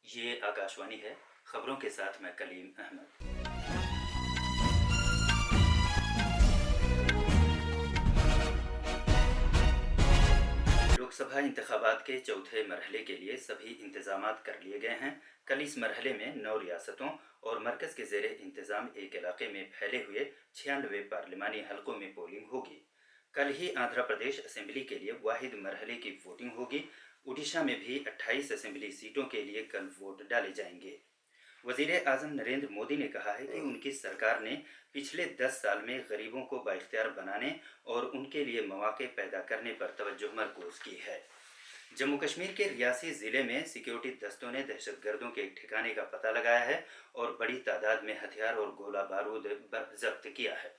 ये आकाशवाणी है। खबरों के साथ मैं कलीम अहमद। लोकसभा इंतखाबात के चौथे मरहले के लिए सभी इंतजामात कर लिए गए हैं। कल इस मरहले में 9 रियासतों और मरकज़ के ज़ेरे इंतज़ाम एक इलाके में फैले हुए 96 पार्लिमानी हलकों में पोलिंग होगी। कल ही आंध्र प्रदेश असेंबली के लिए वाहिद मरहले की वोटिंग होगी। उड़ीसा में भी 28 असेंबली सीटों के लिए कल वोट डाले जाएंगे। वज़ीर आज़म नरेंद्र मोदी ने कहा है कि उनकी सरकार ने पिछले 10 साल में गरीबों को बाइख्तियार बनाने और उनके लिए मौके पैदा करने पर तवज्जो मरकूज़ की है। जम्मू कश्मीर के रियासी ज़िले में सिक्योरिटी दस्तों ने दहशतगर्दों के एक ठिकाने का पता लगाया है और बड़ी तादाद में हथियार और गोला बारूद जब्त किया है।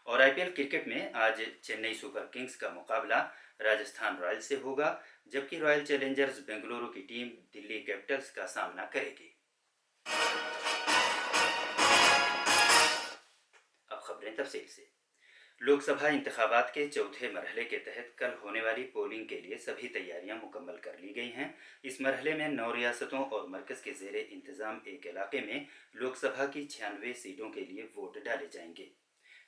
और IPL क्रिकेट में आज चेन्नई सुपर किंग्स का मुकाबला राजस्थान रॉयल्स से होगा, जबकि रॉयल चैलेंजर्स बेंगलुरु की टीम दिल्ली कैपिटल्स का सामना करेगी। अब खबरें तफसील से। लोकसभा इंतखाबात के चौथे मरहले के तहत कल होने वाली पोलिंग के लिए सभी तैयारियां मुकम्मल कर ली गई हैं। इस मरहले में 9 रियासतों और मरकज़ के ज़ेरे इंतज़ाम एक इलाके में लोकसभा की 96 सीटों के लिए वोट डाले जाएंगे।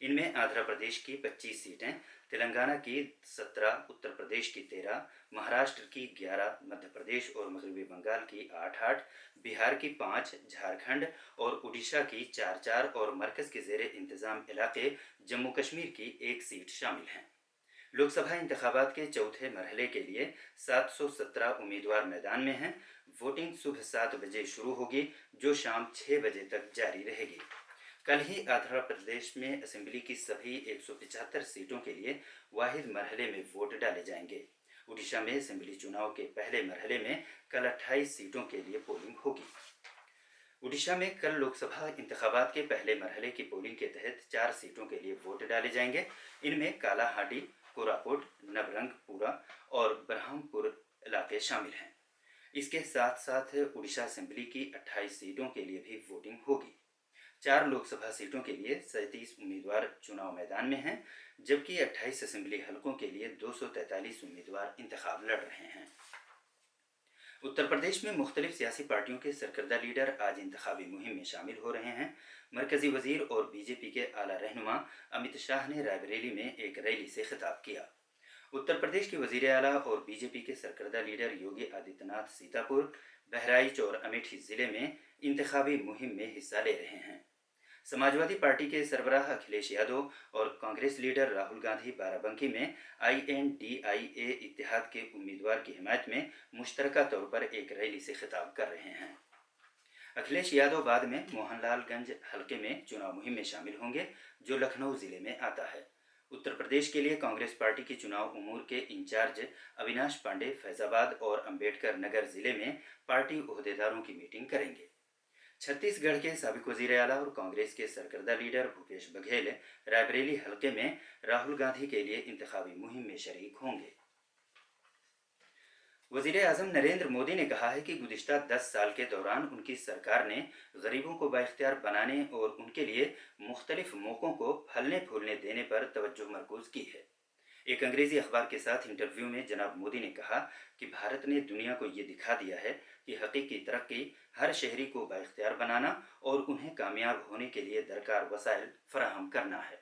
इनमें आंध्र प्रदेश की 25 सीटें, तेलंगाना की 17, उत्तर प्रदेश की 13, महाराष्ट्र की 11, मध्य प्रदेश और मगरबी बंगाल की 8, बिहार की 5, झारखंड और उड़ीसा की 4 और मरकज़ के ज़ेरे इंतज़ाम इलाके जम्मू कश्मीर की 1 सीट शामिल हैं। लोकसभा इंतखाबात के चौथे मरहले के लिए 717 उम्मीदवार मैदान में हैं। वोटिंग सुबह 7 बजे शुरू होगी, जो शाम 6 बजे तक जारी रहेगी। कल ही आंध्र प्रदेश में असेंबली की सभी 175 सीटों के लिए वाहिद मरहले में वोट डाले जाएंगे। उड़ीसा में असेंबली चुनाव के पहले मरहले में कल 28 सीटों के लिए पोलिंग होगी। उड़ीसा में कल लोकसभा इंतखाबात के पहले मरहले की पोलिंग के तहत 4 सीटों के लिए वोट डाले जाएंगे। इनमें कालाहांडी, कोरापुट, नवरंगपुरा और ब्रह्मपुर इलाके शामिल हैं। इसके साथ साथ उड़ीसा असेंबली की 28 सीटों के लिए भी वोटिंग होगी। 4 लोकसभा सीटों के लिए 37 उम्मीदवार चुनाव मैदान में हैं, जबकि 28 असेंबली हलकों के लिए 243 उम्मीदवार इंतखाब लड़ रहे हैं। उत्तर प्रदेश में मुख्तलिफ सियासी पार्टियों के सरकर्दा लीडर आज इंतखाबी मुहिम में शामिल हो रहे हैं। मरकजी वजीर और बीजेपी के आला रहनुमा अमित शाह ने रायबरेली में एक रैली से खिताब किया। उत्तर प्रदेश के वजीर आला और बीजेपी के सरकर्दा लीडर योगी आदित्यनाथ सीतापुर, बहराइच और अमेठी ज़िले में इंतखाबी मुहिम में हिस्सा ले रहे हैं। समाजवादी पार्टी के सरबराह अखिलेश यादव और कांग्रेस लीडर राहुल गांधी बाराबंकी में INDIA इत्तेहाद के उम्मीदवार की हिमायत में मुश्तरका तौर पर एक रैली से खिताब कर रहे हैं। अखिलेश यादव बाद में मोहनलालगंज हलके में चुनाव मुहिम में शामिल होंगे, जो लखनऊ जिले में आता है। उत्तर प्रदेश के लिए कांग्रेस पार्टी की चुनाव उमूर के इंचार्ज अविनाश पांडे फैजाबाद और अंबेडकर नगर जिले में पार्टी ओहदेदारों की मीटिंग करेंगे। छत्तीसगढ़ के साबिक वजीर आला और कांग्रेस के सरकर्दा लीडर भूपेश बघेल रायबरेली हलके में राहुल गांधी के लिए इंतखाबी मुहिम में शरीक होंगे। वज़ीर आज़म नरेंद्र मोदी ने कहा है कि गुज़िश्ता 10 साल के दौरान उनकी सरकार ने गरीबों को बाइख्तियार बनाने और उनके लिए मुख्तलिफ मौक़ों को फलने फूलने देने पर तवज्जो मरकूज़ की है। एक अंग्रेज़ी अखबार के साथ इंटरव्यू में जनाब मोदी ने कहा कि भारत ने दुनिया को ये दिखा दिया है कि हकीकी तरक्की हर शहरी को बाइख्तियार बनाना और उन्हें कामयाब होने के लिए दरकार वसाइल फराहम करना है।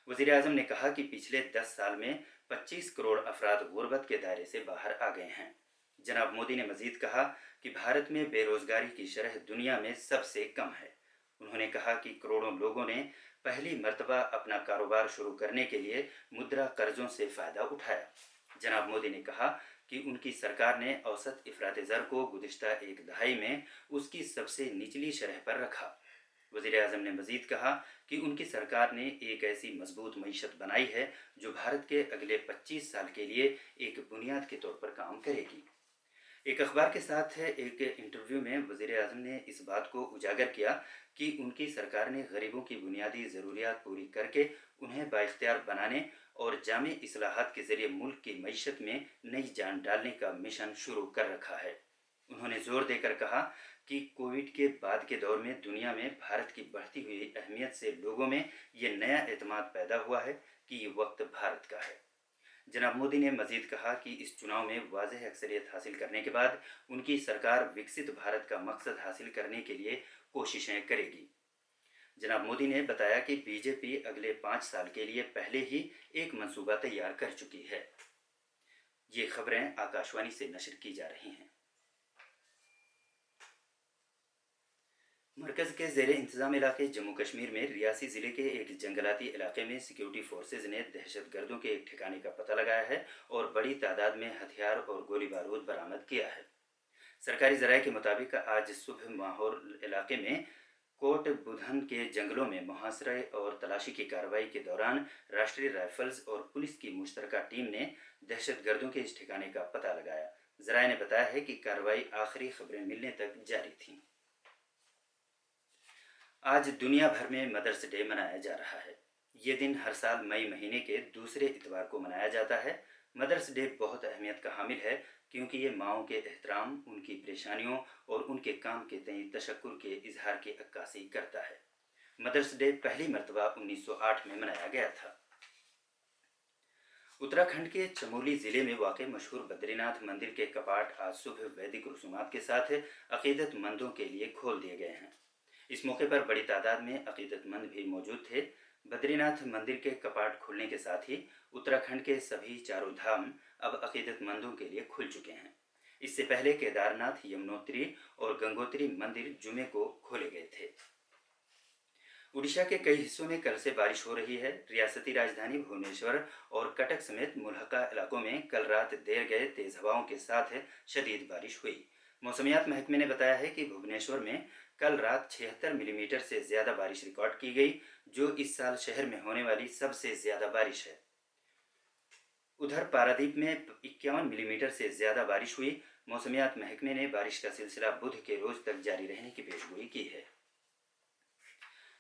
वज़ीर आज़म ने कहा कि पिछले 10 साल में 25 करोड़ अफराद गुर्बत के दायरे से बाहर आ गए हैं। जनाब मोदी ने मज़ीद कहा कि भारत में बेरोज़गारी की शरह दुनिया में सबसे कम है। उन्होंने कहा कि करोड़ों लोगों ने पहली मर्तबा अपना कारोबार शुरू करने के लिए मुद्रा कर्जों से फ़ायदा उठाया। जनाब मोदी ने कहा कि उनकी सरकार ने औसत इफ़रात ज़र को गुज़िश्ता एक दहाई में उसकी सबसे निचली शरह पर रखा। वज़ीर आज़म ने मज़ीद कहा कि उनकी सरकार ने एक ऐसी मजबूत मईशत बनाई है जो भारत के अगले 25 साल के लिए एक बुनियाद के तौर पर काम करेगी। एक अखबार के साथ एक इंटरव्यू में वज़ीर आज़म ने इस बात को उजागर किया कि उनकी सरकार ने गरीबों की बुनियादी ज़रूरियात पूरी करके उन्हें बाइख्तियार बनाने और जामे इस्लाहात के ज़रिए मुल्क की मईशत में नई जान डालने का मिशन शुरू कर रखा है। उन्होंने ज़ोर देकर कहा कि कोविड के बाद के दौर में दुनिया में भारत की बढ़ती हुई अहमियत से लोगों में ये नया एतमाद पैदा हुआ है कि ये वक्त भारत का है। जनाब मोदी ने मजीद कहा कि इस चुनाव में वाज़ेह अक्सरियत हासिल करने के बाद उनकी सरकार विकसित भारत का मकसद हासिल करने के लिए कोशिशें करेगी। जनाब मोदी ने बताया कि बीजेपी अगले 5 साल के लिए पहले ही एक मंसूबा तैयार कर चुकी है। ये खबरें आकाशवाणी से नशर की जा रही हैं। मरकज़ के ज़ेरे इंतज़ाम इलाके जम्मू कश्मीर में रियासी ज़िले के एक जंगलाती इलाके में सिक्योरिटी फोर्सेज ने दहशतगर्दों के एक ठिकाने का पता लगाया है और बड़ी तादाद में हथियार और गोली बारूद बरामद किया है। सरकारी ज़राए के मुताबिक आज सुबह माहौर इलाके में कोट बुधन के जंगलों में मुहासरे और तलाशी की कार्रवाई के दौरान राष्ट्रीय राइफल्स और पुलिस की मुश्तरका टीम ने दहशतगर्दों के इस ठिकाने का पता लगाया। ज़राए ने बताया है कि कार्रवाई आखिरी खबरें मिलने तक जारी थी। आज दुनिया भर में मदर्स डे मनाया जा रहा है। ये दिन हर साल मई महीने के दूसरे इतवार को मनाया जाता है। मदर्स डे बहुत अहमियत का हामिल है क्योंकि ये माओं के एहतराम, उनकी परेशानियों और उनके काम के तय तशक्कुर के इजहार की अक्कासी करता है। मदर्स डे पहली मरतबा 1908 में मनाया गया था। उत्तराखंड के चमोली ज़िले में वाक़ मशहूर बद्रीनाथ मंदिर के कपाट आज सुबह वैदिक रसूमात के साथ अक़ीदतमंदों के लिए खोल दिए गए हैं। इस मौके पर बड़ी तादाद में अक़ीदतमंद भी मौजूद थे। बद्रीनाथ मंदिर के कपाट खुलने के साथ ही उत्तराखंड के सभी चारों धाम अब अक़ीदतमंदों के लिए खुल चुके हैं। इससे पहले केदारनाथ, यमुनोत्री और गंगोत्री मंदिर जुमे को खोले गए थे। उड़ीसा के कई हिस्सों में कल से बारिश हो रही है। रियासती राजधानी भुवनेश्वर और कटक समेत मुल्हका इलाकों में कल रात देर गए तेज हवाओं के साथ शदीद बारिश हुई। मौसमियात महकमे ने बताया है कि भुवनेश्वर में कल रात 76 मिलीमीटर से ज़्यादा बारिश रिकॉर्ड की गई, जो इस साल शहर में होने वाली सबसे ज़्यादा बारिश है। उधर पारादीप में 51 मिलीमीटर से ज़्यादा बारिश हुई। मौसमियात महकमे ने बारिश का सिलसिला बुध के रोज़ तक जारी रहने की पेशगोई की है।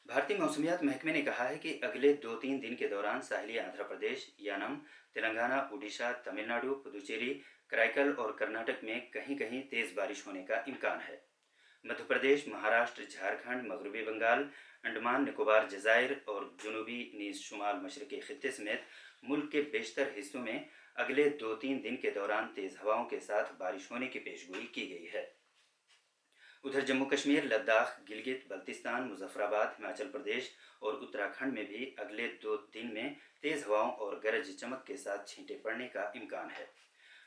भारतीय मौसमियात महकमे ने कहा है कि अगले 2-3 दिन के दौरान साहिली आंध्र प्रदेश, यानम, तेलंगाना, उड़ीसा, तमिलनाडु, पुदुचेरी, कराईकल और कर्नाटक में कहीं कहीं तेज़ बारिश होने का इम्कान है। मध्य प्रदेश, महाराष्ट्र, झारखंड, मगरबी बंगाल, अंडमान निकोबार जज़ायर और जनूबी नीज़ शुमाल मशरक़ी खित्ते समेत मुल्क के बेशतर हिस्सों में अगले 2-3 दिन के दौरान तेज़ हवाओं के साथ बारिश होने की पेशगोई की गई है। उधर जम्मू कश्मीर, लद्दाख, गिलगित बल्तिस्तान, मुजफ्फराबाद, हिमाचल प्रदेश और उत्तराखंड में भी अगले 2 दिन में तेज़ हवाओं और गरज चमक के साथ छींटे पड़ने का इम्कान है।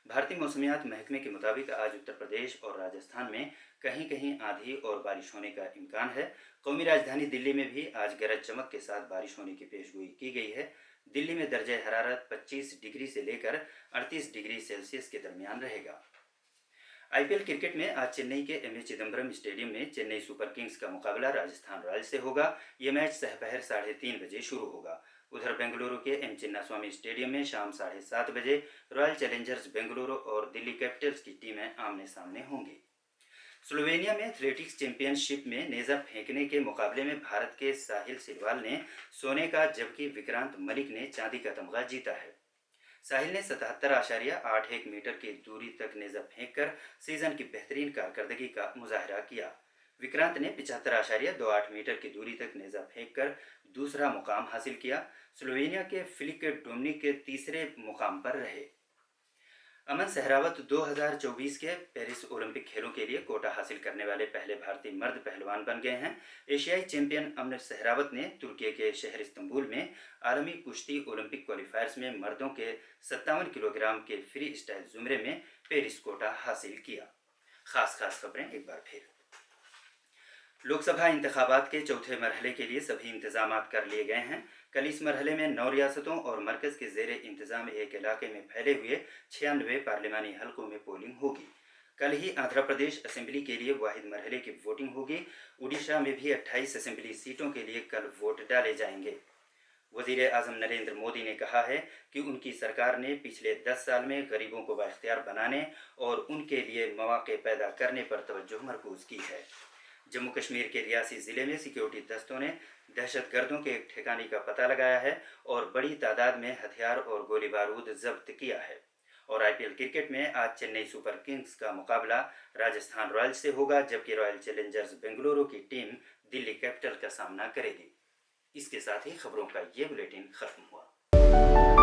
भारतीय मौसमियात महकमे के मुताबिक आज उत्तर प्रदेश और राजस्थान में कहीं कहीं आंधी और बारिश होने का इम्कान है। कौमी राजधानी दिल्ली में भी आज गरज चमक के साथ बारिश होने की पेशगोई की गई है। दिल्ली में दर्जा हरारत 25 डिग्री से लेकर 38 डिग्री सेल्सियस के दरमियान रहेगा। आईपीएल क्रिकेट में आज चेन्नई के एमए चिदम्बरम स्टेडियम में चेन्नई सुपर किंग्स का मुकाबला राजस्थान रॉयल्स से होगा। ये मैच सहपहर 3:30 बजे शुरू होगा। उधर बेंगलुरु के एम चिन्नास्वामी स्टेडियम में शाम 7:30 बजे रॉयल चैलेंजर्स बेंगलुरु और दिल्ली कैपिटल्स की टीमें आमने सामने होंगी। स्लोवेनिया में एथलेटिक्स चैंपियनशिप में नेज़ा फेंकने के मुकाबले में भारत के साहिल सिलवाल ने सोने का, जबकि विक्रांत मलिक ने चांदी का तमगा जीता है। साहिल ने 77.81 मीटर की दूरी तक नेज़ा फेंककर सीजन की बेहतरीन कारकर्दगी का मुजाहरा किया। विक्रांत ने 75.28 मीटर की दूरी तक नेज़ा फेंककर दूसरा मुकाम हासिल किया। स्लोवेनिया के फिलिक डोमनिक के तीसरे मुकाम पर रहे। अमन सहरावत 2024 के पेरिस ओलंपिक खेलों के लिए कोटा हासिल करने वाले पहले भारतीय मर्द पहलवान बन गए हैं। एशियाई चैंपियन अमन सहरावत ने तुर्की के शहर इस्तांबुल में आलमी कुश्ती ओलंपिक क्वालिफायर्स में मर्दों के 57 किलोग्राम के फ्री स्टाइल जुमरे में पेरिस कोटा हासिल किया। खास खबरें एक बार फिर। लोकसभा इंतखाबात के चौथे मरहले के लिए सभी इंतजाम कर लिए गए हैं। कल इस मरहले में 9 रियासतों और मरकज़ के ज़ेरे इंतज़ाम एक इलाके में फैले हुए 96 पार्लिमानी हलकों में पोलिंग होगी। कल ही आंध्र प्रदेश असेंबली के लिए वाहिद मरहले की वोटिंग होगी। उड़ीसा में भी 28 असेंबली सीटों के लिए कल वोट डाले जाएंगे। वज़ीर आज़म नरेंद्र मोदी ने कहा है कि उनकी सरकार ने पिछले 10 साल में गरीबों को बाइख्तियार बनाने और उनके लिए मौक़े पैदा करने पर तवज्जो मरकूज़ की है। जम्मू कश्मीर के रियासी ज़िले में सिक्योरिटी दस्तों ने दहशतगर्दों के एक ठिकाने का पता लगाया है और बड़ी तादाद में हथियार और गोली बारूद जब्त किया है। और आईपीएल क्रिकेट में आज चेन्नई सुपर किंग्स का मुकाबला राजस्थान रॉयल्स से होगा, जबकि रॉयल चैलेंजर्स बेंगलुरु की टीम दिल्ली कैपिटल का सामना करेगी। इसके साथ ही खबरों का ये बुलेटिन खत्म हुआ।